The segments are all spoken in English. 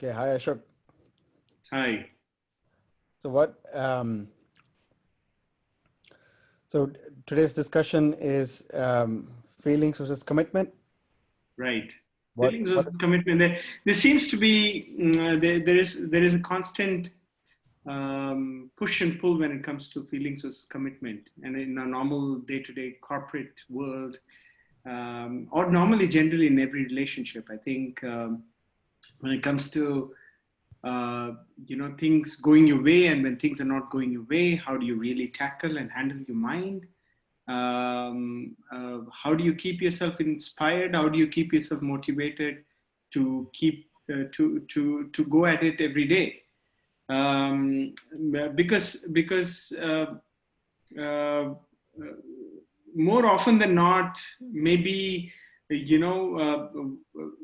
Okay, hi Ashok. Hi. So what? So today's discussion is feelings versus commitment. Right. What? Feelings What? was commitment. There seems to be there is a constant push and pull when it comes to feelings versus commitment, and in a normal day-to-day corporate world, or normally generally in every relationship, I think when it comes to uh, things going your way, and when things are not going your way, how do you really tackle and handle your mind? How do you keep yourself inspired? How do you keep yourself motivated to keep to go at it every day? Because uh, more often than not, maybe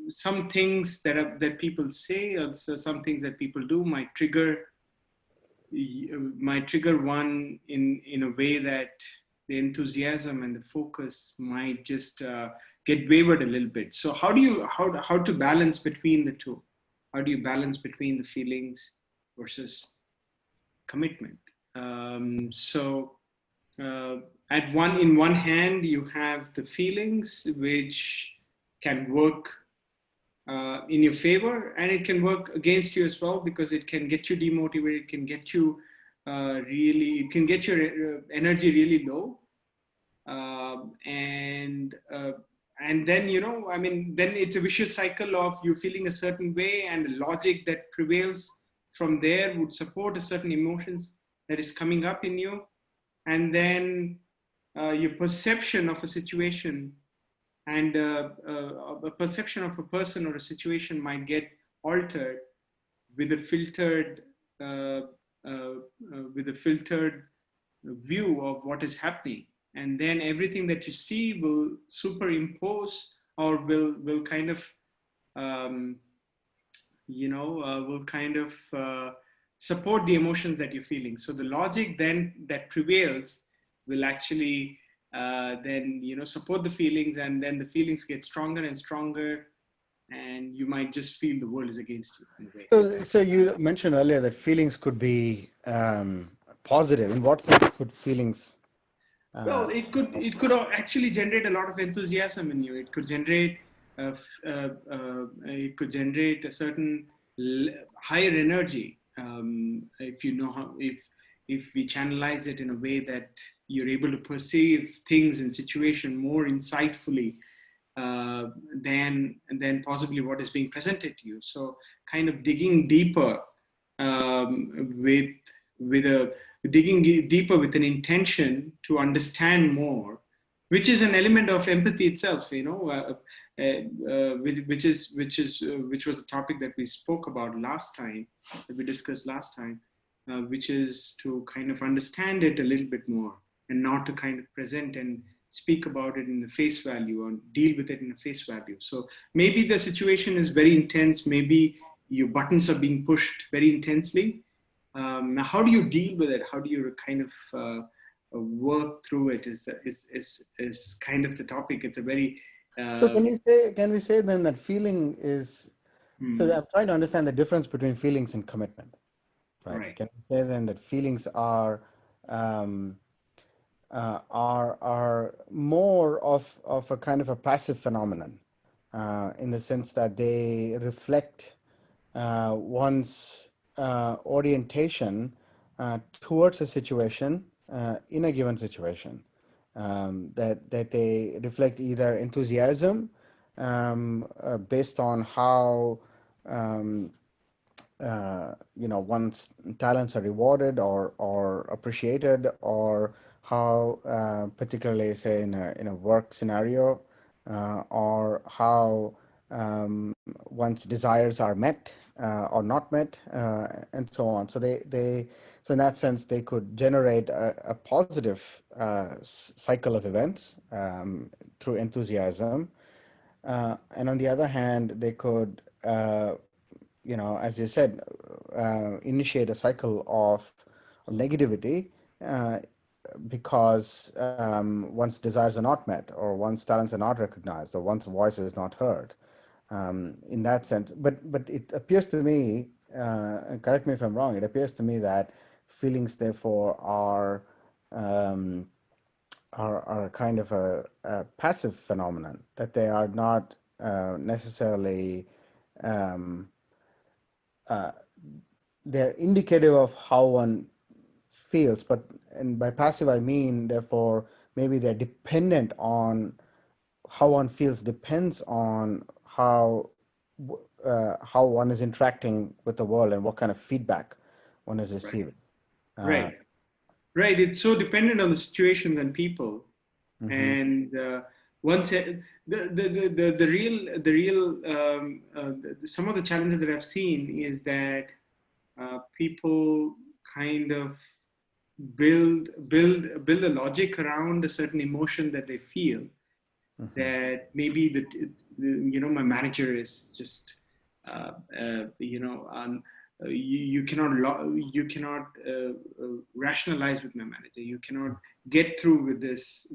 some things that people say, also some things that people do might trigger one in a way that the enthusiasm and the focus might just get wavered a little bit. So how to balance between the two? How do you balance between the feelings versus commitment? So uh, at one hand you have the feelings which can work in your favor, and it can work against you as well, because it can get you demotivated, it can get you it can get your energy really low. Um, and uh, and then then it's a vicious cycle of you feeling a certain way, and the logic that prevails from there would support a certain emotions that is coming up in you. And then your perception of a situation and a perception of a person or a situation might get altered with a filtered uh, with a filtered view of what is happening, and then everything that you see will superimpose, or will kind of um, will kind of support the emotions that you're feeling. So the logic then that prevails will actually then support the feelings, and then the feelings get stronger and stronger, and you might just feel the world is against you in a way. So you mentioned earlier that feelings could be positive. In what sense could feelings? Well, Uh, it could actually generate a lot of enthusiasm in you. It could generate it could generate a certain higher energy, if you know how, if we channelize it in a way that you're able to perceive things and situation more insightfully uh, than possibly what is being presented to you. So kind of digging deeper with a digging deeper with an intention to understand more, which is an element of empathy itself. Which was a topic that we spoke about last time, that we discussed last time, which is to kind of understand it a little bit more, and not to kind of present and speak about it in the face value, or deal with it in the face value. So maybe the situation is very intense, maybe your buttons are being pushed very intensely. Now, how do you deal with it? How do you kind of work through it? Is kind of the topic. It's a very so uh, can we say then that feeling is? So hmm, I'm trying to understand the difference between feelings and commitment, right? right. Can we say then that feelings um, are more of a kind of a passive phenomenon, in the sense that they reflect one's orientation towards a situation in a given situation. That they reflect either enthusiasm based on how um, one's talents are rewarded or appreciated, or how particularly say in a work scenario, or how one's desires are met or not met, and so on. So in that sense they could generate a positive cycle of events through enthusiasm, and on the other hand they could as you said, initiate a cycle of negativity, uh, because one's desires are not met, or one's talents are not recognized, or one's voice is not heard. in that sense. But it appears to me, and correct me if I'm wrong, it appears to me that feelings therefore um, are kind of a passive phenomenon, that they are not necessarily um, uh, they're indicative of how one feels, but and by passive I mean therefore maybe they're dependent on how one feels depends on how one is interacting with the world and what kind of feedback one is Right. receiving. Uh, Right. Right. It's so dependent on the situations and people. mhm, And once the real some of the challenges that I've seen is that people kind of build a logic around a certain emotion that they feel, mhm, that maybe my manager is just you cannot rationalize with my manager. You cannot get through with this.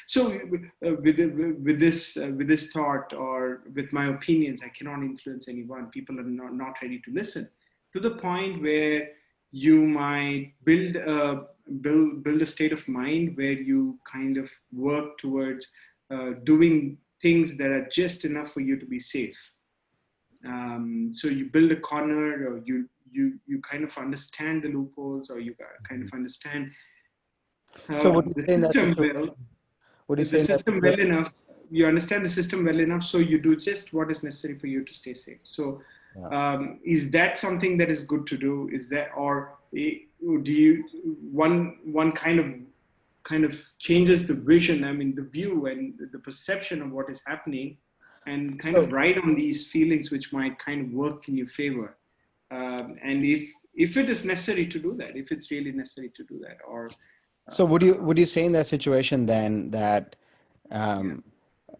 So with this thought or with my opinions, I cannot influence anyone. People are not ready to listen, to the point where you might build a state of mind where you kind of work towards doing things that are just enough for you to be safe. So you build a corner, or you kind of understand the loopholes, or you kind of mhm. understand So would you the say in that system well, situation, would you the say in that system well situation? enough. You understand the system well enough, so you do just what is necessary for you to stay safe. So Yeah. is that something that is good to do? Is that, or do you one kind of changes the vision, I mean the view and the perception of what is happening, and kind of So, ride on these feelings which might kind of work in your favor? And if it is necessary to do that, if it's really necessary to do that, or so uh, would you say in that situation then that yeah, um,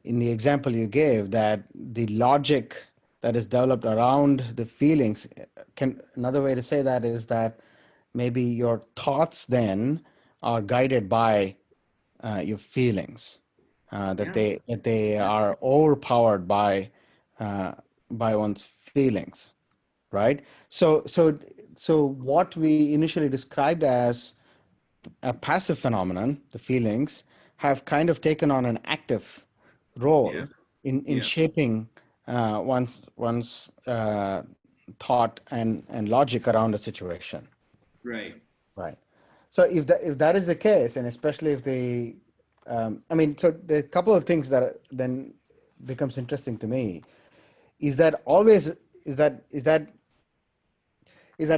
in the example you gave that the logic that is developed around the feelings can another way to say that is that maybe your thoughts then are guided by your feelings, yeah, that they yeah, are overpowered uh, by one's feelings, right? So what we initially described as a passive phenomenon, the feelings, have kind of taken on an active yeah, role in yeah, shaping one's thought and logic around a situation. right, Right. So if that is the case, and especially if I mean, so the couple of things that then becomes interesting to me is that always is that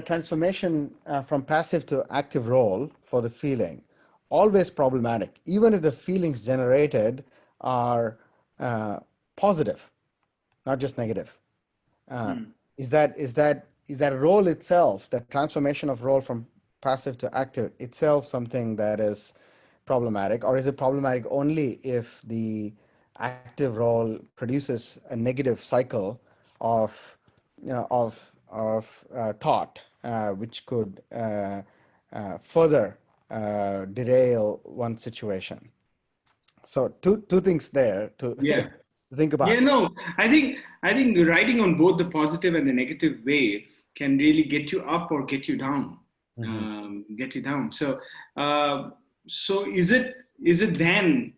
transformation from passive to active role for the feeling always problematic, even if the feelings generated are uh, positive, not just negative. Uh, hmm. is that role itself, the transformation of role from passive to active itself, something that is problematic, or is it problematic only if the active role produces a negative cycle of thought, which could further derail one situation? So two things there to Yeah. think Yeah, about. no, I think riding on both the positive and the negative wave can really get you up or get you down. Hmm. Get you down. Uh, so is it then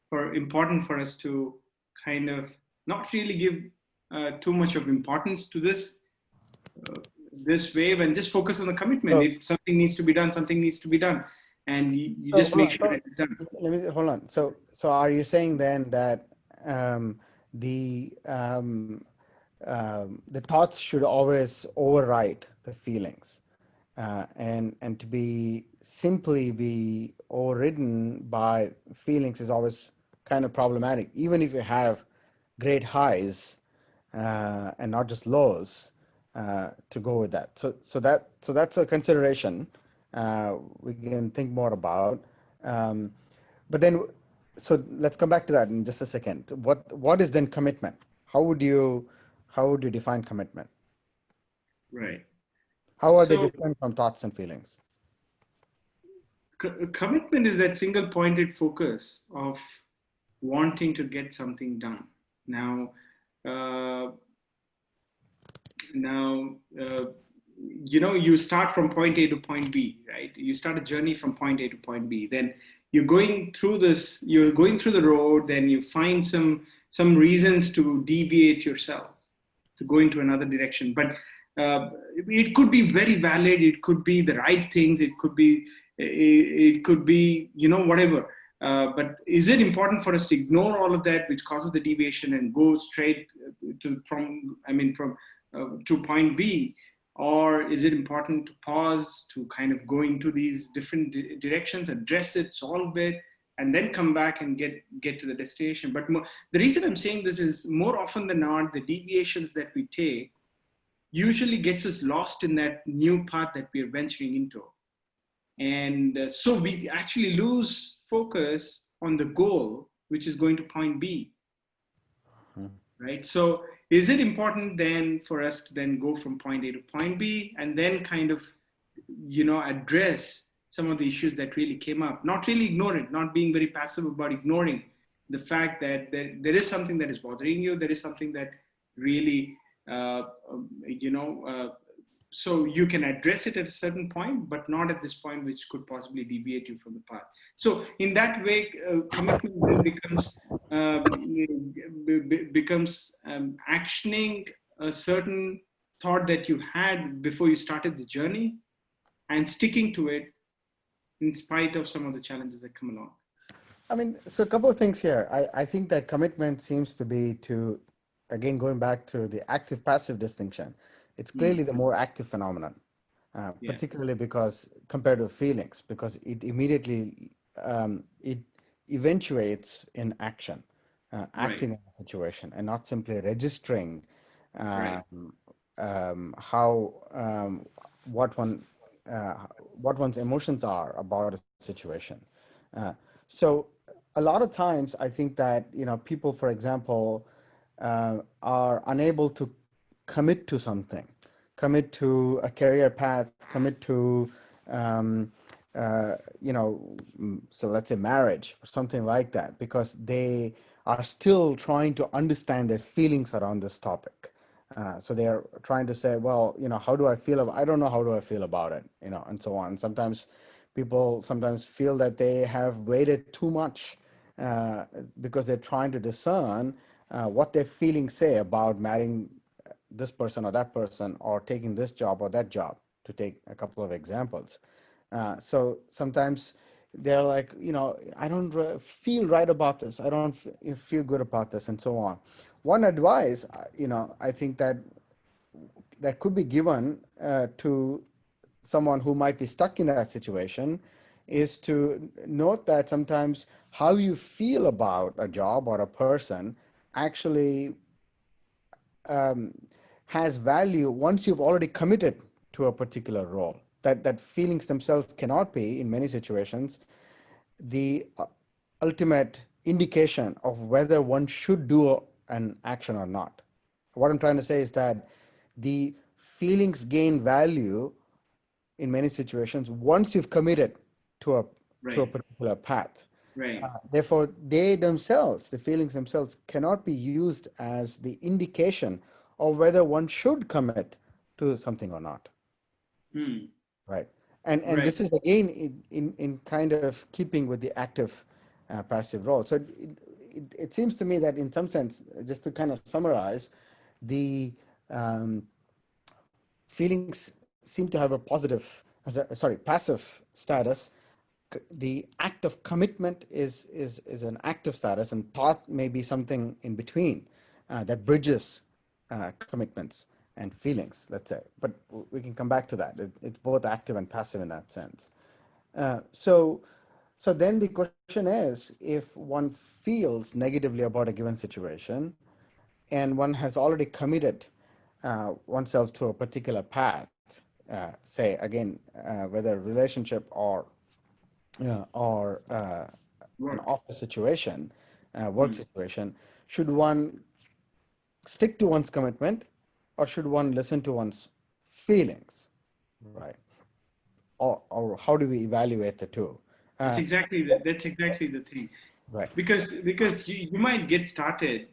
for important for us to kind of not really give too much of importance to uh, this wave, and just focus on the commitment? So If something needs to be done, something needs to be done, and you So just hold make on. sure So it is done. let me hold on. So are you saying then that um, the thoughts should always override the feelings, and to be simply be overridden by feelings is always kind of problematic, even if you have great highs and not just lows to go with that. So that's a consideration we can think more about. Um, but then, so let's come back to that in just a second. What is then commitment? How would you define commitment? Right. How are they So different from thoughts and feelings? commitment is that single pointed focus of wanting to get something done. Now, uh, now you start from point A to point B, right? You start a journey from point A to point B. Then you're going through the road, then you find some reasons to deviate yourself, to go into another direction. But it could be very valid, it could be the right things, it could be whatever. But is it important for us to ignore all of that, which causes the deviation, and go straight from to point B? Or is it important to pause, to kind of go into these different directions, address it, solve it, and then come back and get to the destination? But the reason I'm saying this is, more often than not, the deviations that we take usually gets us lost in that new path that we're venturing into. And so we actually lose focus on the goal, which is going to point B, right? So is it important then for us to then go from point A to point B, and then kind of address some of the issues that really came up, not really ignore it, not being very passive about ignoring the fact that there is something that is bothering you, there is something that really so you can address it at a certain point, but not at this point, which could possibly deviate you from the path. So in that way, commitment then actioning a certain thought that you had before you started the journey, and sticking to it in spite of some of the challenges that come along. I mean, so a couple of things here. I think that commitment seems to be to, again, going back to the active passive distinction, it's clearly the more active phenomenon, Yeah. particularly because compared to feelings, because it immediately it eventuates in action, Right. acting in a situation, and not simply registering Right. um, how what one what one's emotions are about a situation. Uh, so a lot of times, I think that people, for example, are unable to commit to something, commit to a career path, commit to so let's say marriage or something like that, because they are still trying to understand their feelings around this topic. So they are trying to say, well, how do I feel about, I don't know, how do I feel about it, and so on. Sometimes people sometimes feel that they have waited too much because they're trying to discern what their feelings say about marrying this person or that person, or taking this job or that job, to take a couple of examples. So sometimes they're like, I don't feel right about this. I don't feel good about this, and so on. One advice, I think that could be given to someone who might be stuck in that situation, is to note that sometimes how you feel about a job or a person actually um, has value once you've already committed to a particular role. That feelings themselves cannot be, in many situations, the ultimate indication of whether one should do an action or not. What I'm trying to say is that the feelings gain value in many situations once you've committed to a Right. particular path. Right. Therefore, they themselves, the feelings themselves, cannot be used as the indication of whether one should commit to something or not. Hmm. Right. And Right. this is again in kind of keeping with the active passive role. So it seems to me that in some sense, just to kind of summarize, the um, feelings seem to have a positive, passive status. The act of commitment is an active status, and thought may be something in between that bridges commitments and feelings, let's say. But we can come back to that. It's both active and passive in that sense. So, so then the question is, if one feels negatively about a given situation, and one has already committed oneself to a particular path, say again, whether relationship or an Work. office situation, work Hmm. situation, should one stick to one's commitment, or should one listen to one's feelings, right? Or how do we evaluate the two? That's Uh, exactly the thing. right. Because you might get started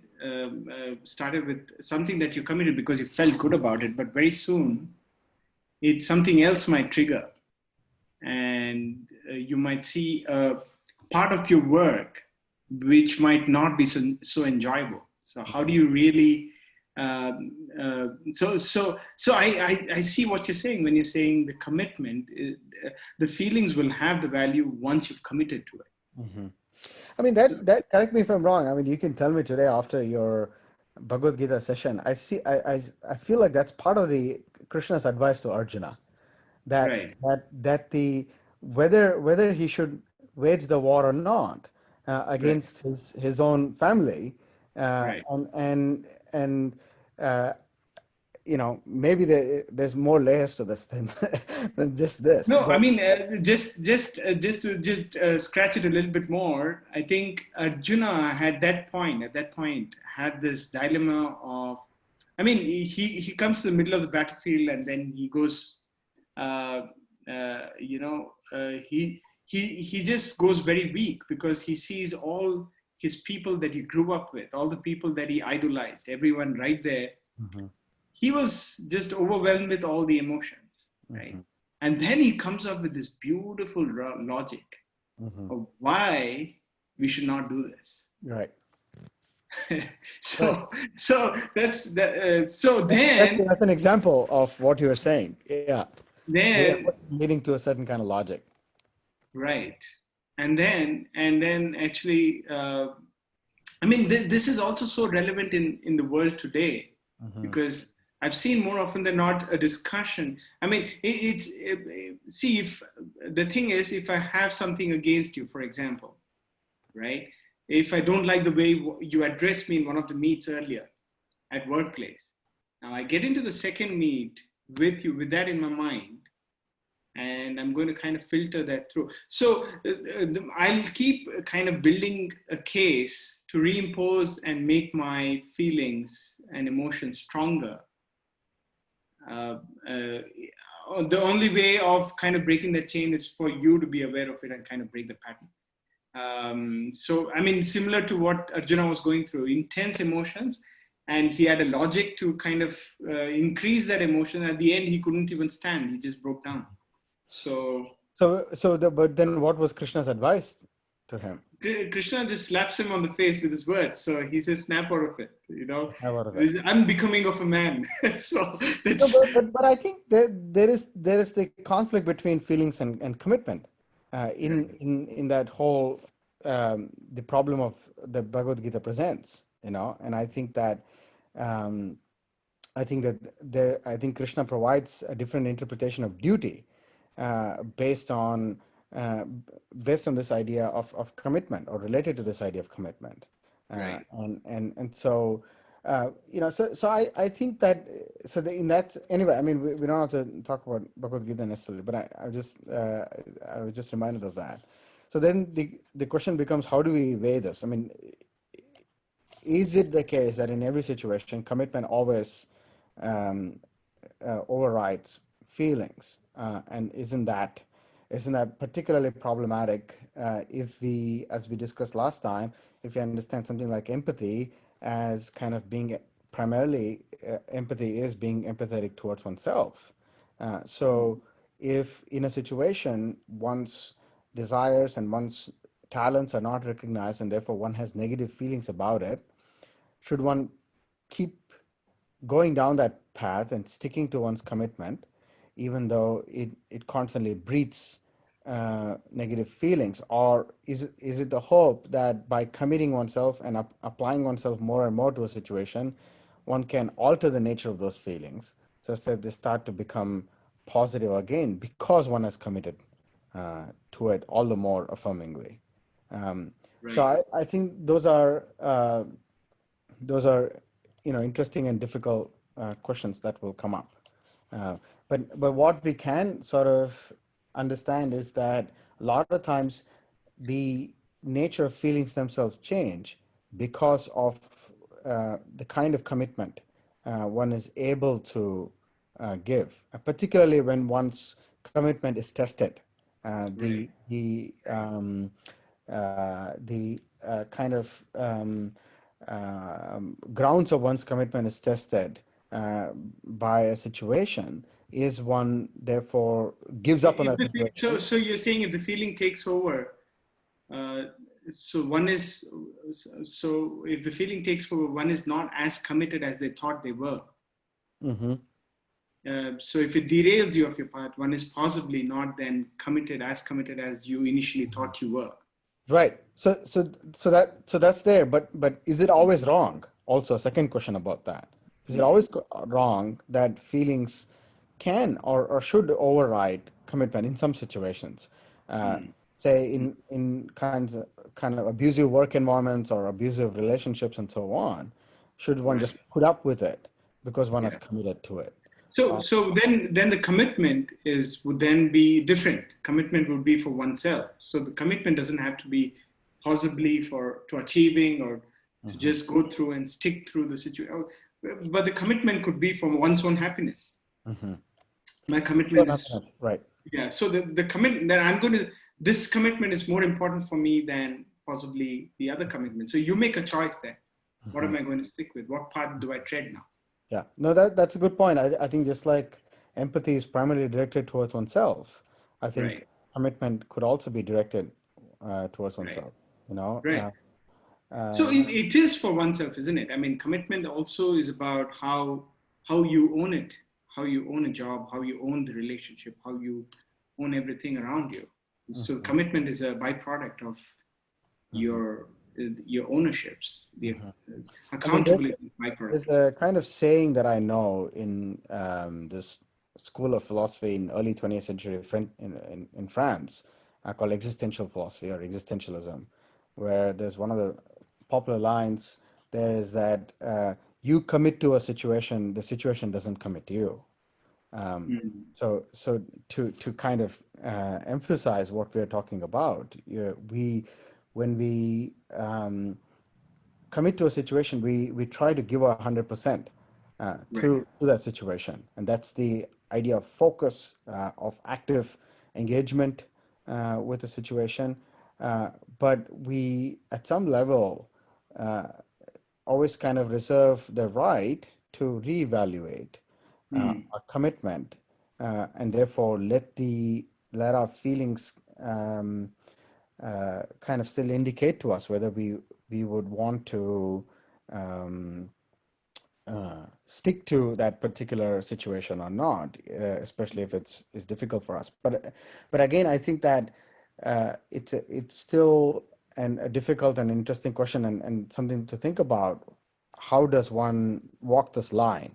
started with something that you committed because you felt good about it, but very soon it's something else might trigger, and you might see a part of your work which might not be so enjoyable. So how do you really I see what you're saying when you're saying the commitment, the feelings will have the value once you've committed to it. Hmm. I mean, that correct me if I'm wrong. I mean, you can tell me today after your Bhagavad Gita session. I feel like that's part of the Krishna's advice to Arjuna, that Right, the whether he should wage the war or not right, against his own family, right. and uh, maybe there's more layers to this than than just this. No, I But mean, just to scratch it a little bit more. I think Arjuna at that point, had this dilemma of. I mean, he comes to the middle of the battlefield and then he goes. Uh, he just goes very weak because he sees all his people that he grew up with, all the people that he idolized, everyone right there. Mhm, He was just overwhelmed with all the emotions, right? mhm, And then he comes up with this beautiful logic mhm. of why we should not do this. Right. Right. so that's the, so That's an example of what you were saying. Yeah. then Leading to a certain kind of logic. right, and then actually I mean, this is also so relevant in the world today Hmm. because I've seen more often than not a discussion. I mean, see, if the thing is, if I have something against you, for example, right? If I don't like the way you addressed me in one of the meets earlier at workplace, now I get into the second meet with you with that in my mind, and I'm going to kind of filter that through. So I'll keep kind of building a case to reimpose and make my feelings and emotions stronger. Uh, uh, the only way of kind of breaking that chain is for you to be aware of it and kind of break the pattern. So, I mean, similar to what Arjuna was going through, intense emotions, and he had a logic to kind of increase that emotion. At the end, he couldn't even stand; he just broke down. So But then what was Krishna's advice to him? Krishna just slaps him on the face with his words. So he says, "Snap out of it." You know, How out of it? this is unbecoming of a man. So No, that's but I think there is the conflict between feelings and commitment right, in that whole the problem of the Bhagavad Gita presents, and um, I think Krishna provides a different interpretation of duty uh, based on uh, based on this idea of commitment or related to this idea of commitment, right, and so I think that in that anyway. I mean, we don't have to talk about Bhagavad Gita necessarily, but I was just reminded of that. So then the question becomes, how do we weigh this? I mean, is it the case that in every situation commitment always um, overrides feelings, and isn't that particularly problematic if we, as we discussed last time, if you understand something like empathy as kind of being primarily empathy is being empathetic towards oneself. So if in a situation one's desires and one's talents are not recognized and therefore one has negative feelings about it, should one keep going down that path and sticking to one's commitment, even though it constantly breeds negative feelings? Or is it the hope that by committing oneself and applying oneself more and more to a situation, one can alter the nature of those feelings such that they start to become positive again because one has committed to it all the more affirmingly? So right, I think those are interesting and difficult questions that will come up. But what we can sort of understand is that a lot of times the nature of feelings themselves change because of the kind of commitment one is able to give, particularly when one's commitment is tested. right, The kind of grounds of one's commitment is tested by a situation, is one therefore gives up on If that the, so, situation? so you're saying if the feeling takes over, uh, so one is, so if the feeling takes over, one is not as committed as they thought they were. Hmm. So if it derails you of your path, one is possibly not then committed as you initially thought you were. Right. So that's there, but is it always wrong? Also, a second question about that. Is it Mm, always wrong that feelings can or should override commitment in some situations? Uh, mm, Say mm. in kind of abusive work environments or abusive relationships and so on, should one Right. just put up with it because one has Yeah. committed to it? So, Uh, so then the commitment is would then be different. Commitment would be for oneself. So the commitment doesn't have to be possibly for to achieving or to mhm, just go through and stick through the situation. But the commitment could be for one's own happiness. mhm. My Sure, commitment is, definitely. Right. yeah. So the commitment that I'm going to, this commitment is more important for me than possibly the other commitment. So you make a choice there. What Mhm. am I going to stick with? What path do I tread now? Yeah, no, that's a good point. I think just like empathy is primarily directed towards oneself, I think Right, commitment could also be directed towards right, oneself. You know, right. So uh, it is for oneself, isn't it? I mean, commitment also is about how you own it, how you own a job, how you own the relationship, how you own everything around you. So mhm, commitment is a byproduct of mhm, your your ownerships. The mhm. I mean, accountability is a byproduct there's of it. a kind of saying that I know in this school of philosophy in early 20th century in France called existential philosophy or existentialism, where there's one of the popular lines there is that you commit to a situation, the situation doesn't commit to you. Um, Mm, so to kind of emphasize what we're talking about, when we commit to a situation, we try to give our 100% right. to that situation, and that's the idea of focus, of active engagement with the situation. Uh, but we, at some level, uh, always kind of reserve the right to reevaluate Mm, our commitment, and therefore let our feelings kind of still indicate to us whether we would want to um, stick to that particular situation or not, especially if it's difficult for us. But again, I think that it's still a difficult and interesting question, and something to think about. How does one walk this line right.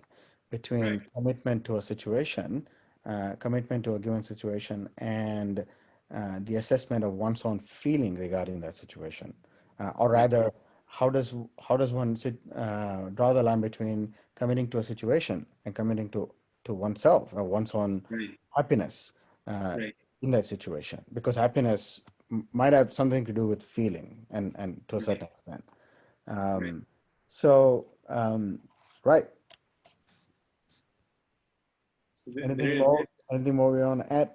between commitment to a situation, commitment to a given situation, and the assessment of one's own feeling regarding that situation, or Right. rather, how does one draw the line between committing to a situation and committing to oneself or one's own Right. happiness uh, Right. in that situation? Because happiness might have something to do with feeling and to a Right. certain extent. Right. Um, so, right. So Anything more? Anything more we want to add?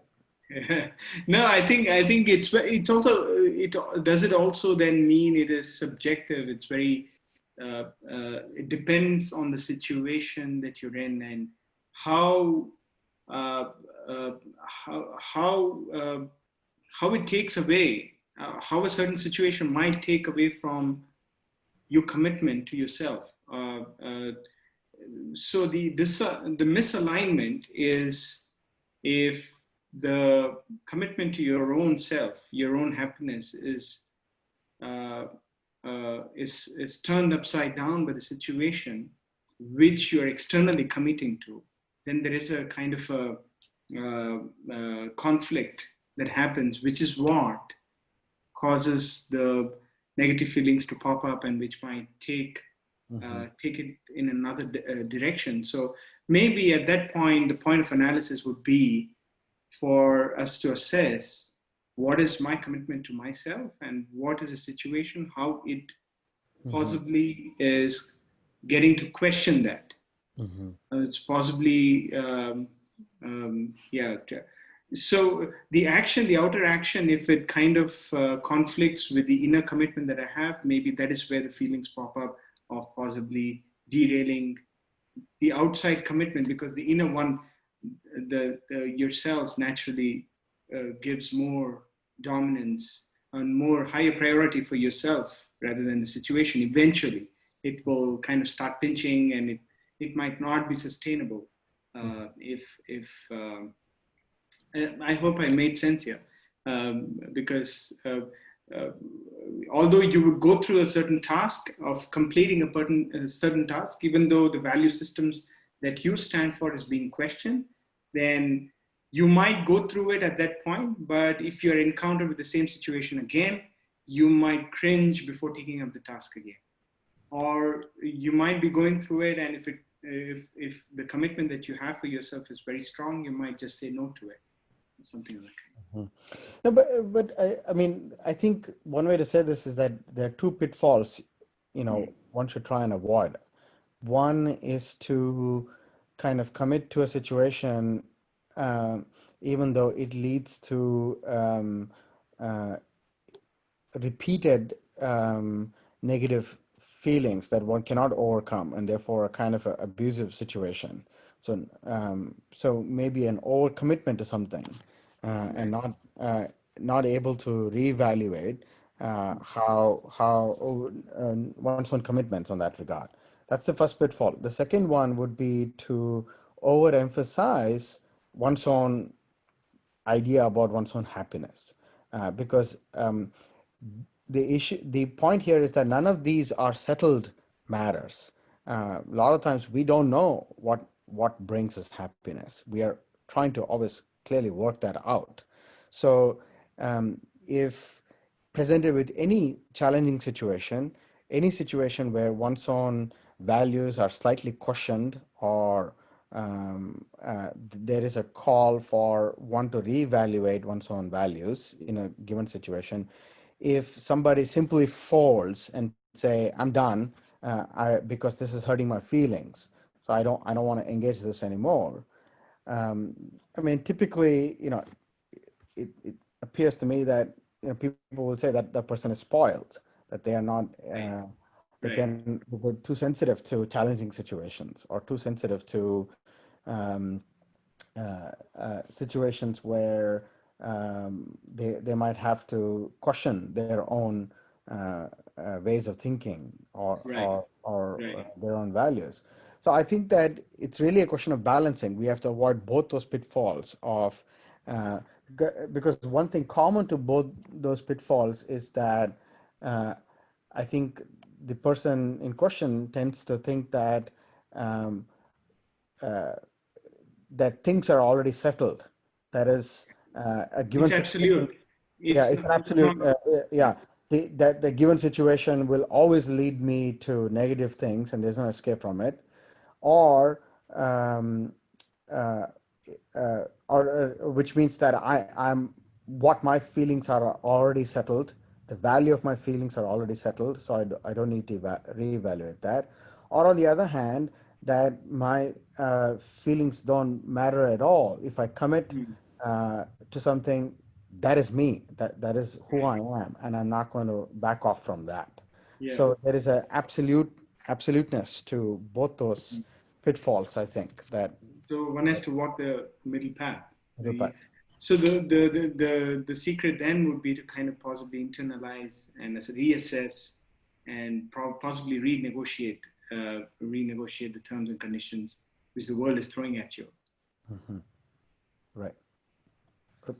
no, I think it's also it does it also then mean it is subjective. It's very it depends on the situation that you're in and how uh, uh, how how uh, how it takes away how a certain situation might take away from your commitment to yourself. So the misalignment is if the commitment to your own self, your own happiness uh, is turned upside down by the situation which you are externally committing to, then there is a kind of a conflict that happens, which is what causes the negative feelings to pop up and which might Hmm. take it in another direction. So maybe at that point, the point of analysis would be for us to assess what is my commitment to myself and what is the situation, how it Hmm. possibly is getting to question that. Hmm. It's possibly, yeah. So the action, the outer action, if it kind of conflicts with the inner commitment that I have, maybe that is where the feelings pop up of possibly derailing the outside commitment, because the inner one, the yourself naturally gives more dominance and more higher priority for yourself rather than the situation. Eventually it will kind of start pinching, and it might not be sustainable if I hope I made sense here, because uh, although you would go through a certain task of completing a certain task, even though the value systems that you stand for is being questioned, then you might go through it at that point. But if you're encountered with the same situation again, you might cringe before taking up the task again, or you might be going through it, and if the commitment that you have for yourself is very strong, you might just say no to it, something like that. Mhm. No, but I mean, I think one way to say this is that there are two pitfalls, Mm. one should try and avoid. One is to kind of commit to a situation, um, even though it leads to uh, repeated negative feelings that one cannot overcome, and therefore a kind of a abusive situation. So maybe an overcommitment to something, and Right. not able to reevaluate how one's own commitments on that regard. That's the first pitfall. The second one would be to overemphasize one's own idea about one's own happiness, because the point here is that none of these are settled matters. A lot of times we don't know what brings us happiness. We are trying to always clearly work that out. So if presented with any challenging situation, any situation where one's own values are slightly questioned, or there is a call for one to reevaluate one's own values in a given situation, if somebody simply folds and say, "I'm done," because this is hurting my feelings, so I don't want to engage this anymore. I mean, typically, it appears to me that people will say that that person is spoiled, that they are not Right. Right. that they're too sensitive to challenging situations, or too sensitive to um, situations where they might have to question their own ways of thinking, Right. or Right. their own values. So I think that it's really a question of balancing. We have to avoid both those pitfalls of uh, because one thing common to both those pitfalls is that uh, I think the person in question tends to think that um, uh, that things are already settled. That is a given It's situation. absolute. Yeah, it's an It's not. absolute. Yeah, Yeah. that the given situation will always lead me to negative things, and there's no escape from it. Or um, uh, which means that I'm what my feelings are already settled. The value of my feelings are already settled, so I don't need to reevaluate that. Or on the other hand, that my feelings don't matter at all. If I commit Mm. to something, that is me. That is who Right. I am, and I'm not going to back off from that. Yeah. So there is a absoluteness to both those Mm. pitfalls, I think, that So one has to walk the middle path. uh, The so the secret then would be to kind of possibly internalize and as reassess and possibly renegotiate the terms and conditions which the world is throwing at you. Mhm. Right. Good.